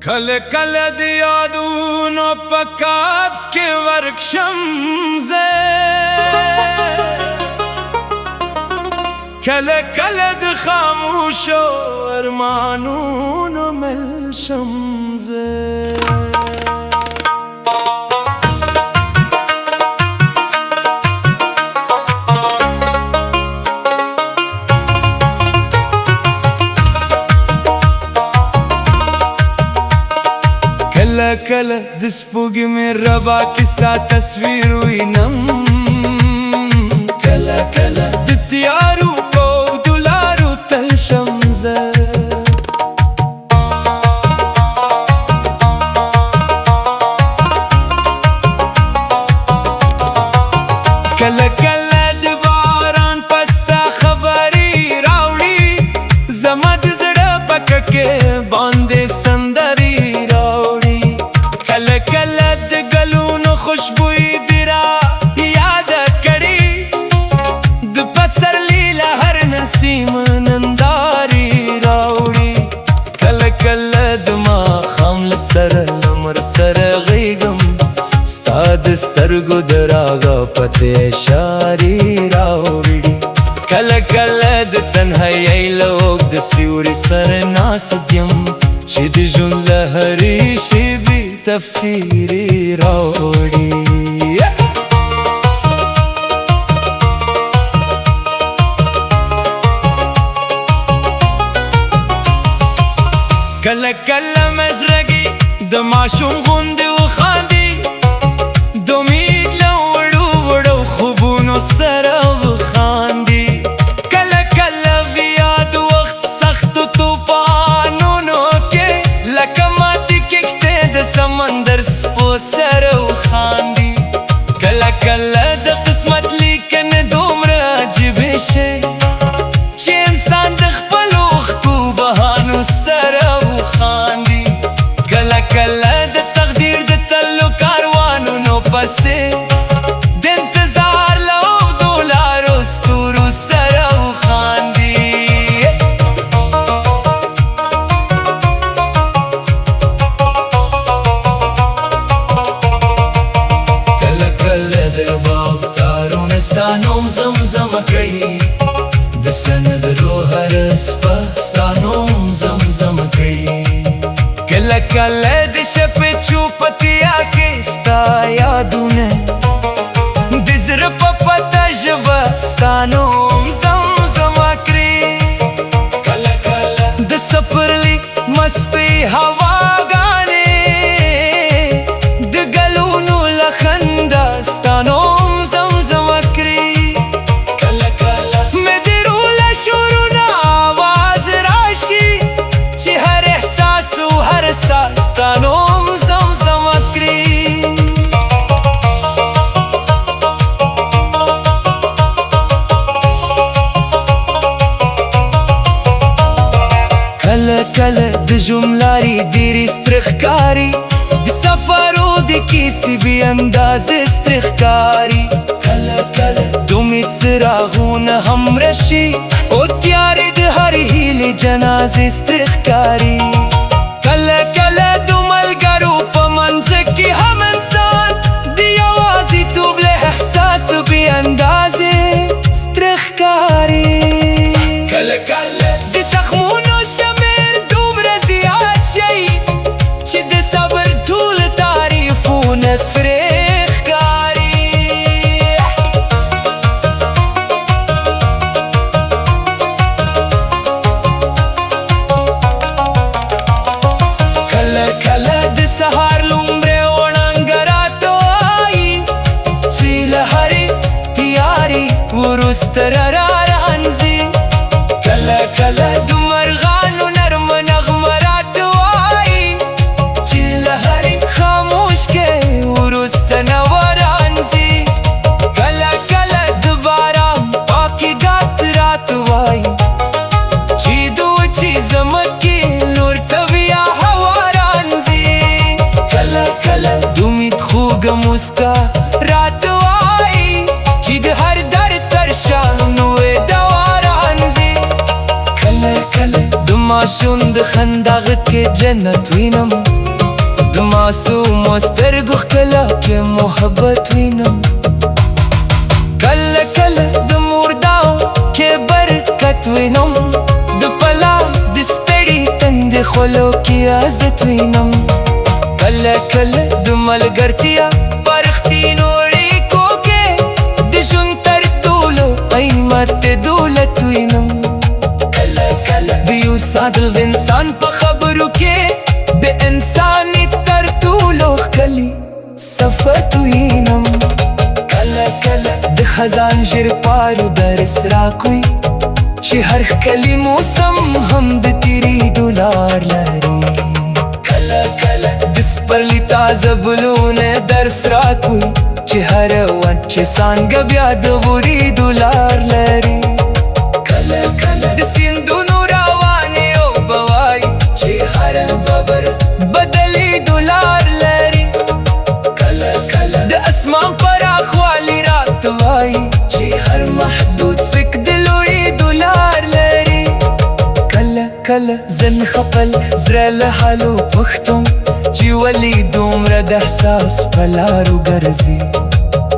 کله کله د یادونو په کاڅ کې ورکشم زه، کله کله د خاموشو ارمانونو مل شم زه. کله کله د سپوږمۍ ربا کې ستا تصویر وینم، کله کله د تیارو په اوږدو لارو تل شم زه. کله کله د باران په ستا خبرې راوړي، زما د زړه په کړکۍ باندې سندرې راوړي. کله کله د ګلونو خوشبويي دې را یاده کړي، د پسرلي له هر نسیم نندارې راوړي. کله کله د ماښام له سره لمر سره غېږم، ستا د سترګو د راغه پتې اشارې راوړي. کله کله د تنهایۍ له اوږده سیوري سره ناست یم، چې د ژوند له هرې شېبې تفسیرې راوړي. کله کله مې زړګي د ماشوم غوندې وخاندي، د امید له وړو وړو خوبونو سره وخاندي. کله کله بیا د وخت سختو طوفانونو کې لکه ماتې کښتۍ د سمندر سپو سره وخاندي. کله کله د قسمت لیکنې دومره عجیبې شي، چې انسان د خپلو اوښکو بهانو سره وخاندي. کله کله د تقدیر د تلو کاروانونو پسې د انتظار له اوږدو لارو ستورو سره وخاندي. کله کله د رباب تارونه ستا نوم زمزمه کړي، د سندرو هر سپه ستا نوم زمزمه کړي. کله کله د شپې چوپتیا کې ستا یادونه د زړه په پټه ژبه ستا نوم زمزمه کړي. کله کله د سپرلي مستې هواګانې د ګلونو له خندا ستا نوم زمزمه کړي. کله کله مې د روح له شورونه آواز راشي، چې هر احساس و هر ساز ستا نوم زمزمه کړي. کله کله د ژوند لارې ډېرې سترې ښکاري، د سفرو د کیسې بې اندازې سترې ښکاري. کله کله د امید څراغونه هم رشي، او تیارې د هرې هیلې جنازې سترې ښکاري. کله کله د ملګرو په منځ کې هم انسان د یوازیتوب له احساس بې اندازې سترې ښکاري. کله کله د زخمونو شمېر دومره زیات شي، چې د صبر ټول تعریفونه سپرې ښکاري. خنداغ کې جنت وینم د معصوم سترګو ښکلا کې محبت وینم کله کله د مرداو کې برکت وینم د پلا د ستړي تندې خولو کې عزت وینم کله کله د ملګرتیا په رښتینو اړیکو کې د ژوند تر ټولو قیمت دولت وینم کله کله د یو ساده انسان په خبرو کې بې انساني تر ټولو ښکلي صفت وینم کله کله د خزان ژر پارو درس راکوي چې هر ښکلي موسم هم د تېرېدو لار لري کله کله د سپرلي تازه ګلونه درس راکوي چې هر وچه څانګه بیا د ورېدو لار لري کله کله د سیندونو روانې اوبه وایي چې هر ببر بدلېدو لار لري کله کله د اسمان پراخوالی راته وایي چې هر محدود فکر د لوړېدو لار لري کله کله زن خپل زړه له حالو پوښتم چې ولې دومره د احساس په لارو ګرځي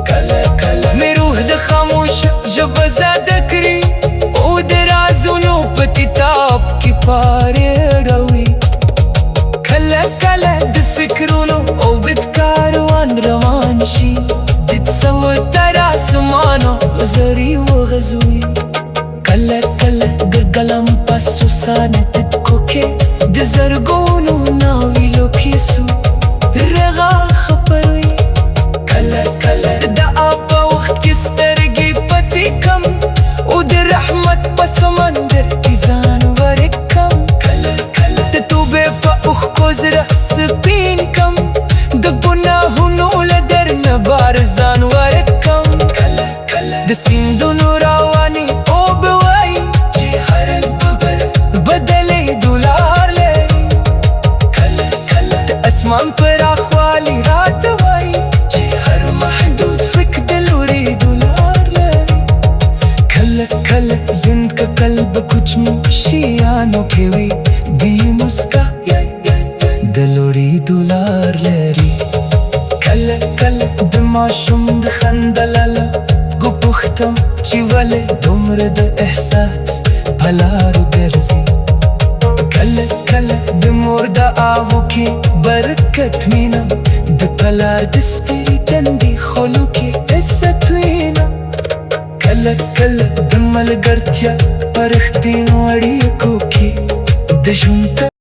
کله کله مې روح د خاموش ژبه زده کړي او د رازونو په کتاب کې پارې اړوي کله کله د فکرونو او بد کاروان روان شي د تصور تر اسمانو زري وغځوي کله کله ګرګلم په سوسانه تدکو کې د زرګونو ناویلو کیسو رغا خپروي کله کله د آب په وخت کې سترګې پټې کم او د رحمت په سمندر کې ځان ورکم کله کله د توبې په اوښکو زړه سپین کم د ګناهونو له درنه بار ځان ورکم کله کله د سیندونو روانې اوبه وایي چې هر ببر بدلېدو لار لري کله کله د اسمان پراخوالی راته وایي چې هر محدود فکر د لوړېدو لار لري کله کله ژوند که قلب کوچنو شیانو کې وي دې مسکا د لوړېدو لار لري کله کله د ماشوم د خندا لاله پوښتم چې ولې دومره د احساس په لارو ګرځي کله کله د مور د آوو کې برکت وینم د پلار د ستړي تندي خولو کې عزت وینم کله کله د ملګرتیا په رښتینو اړیکو کې د ژوند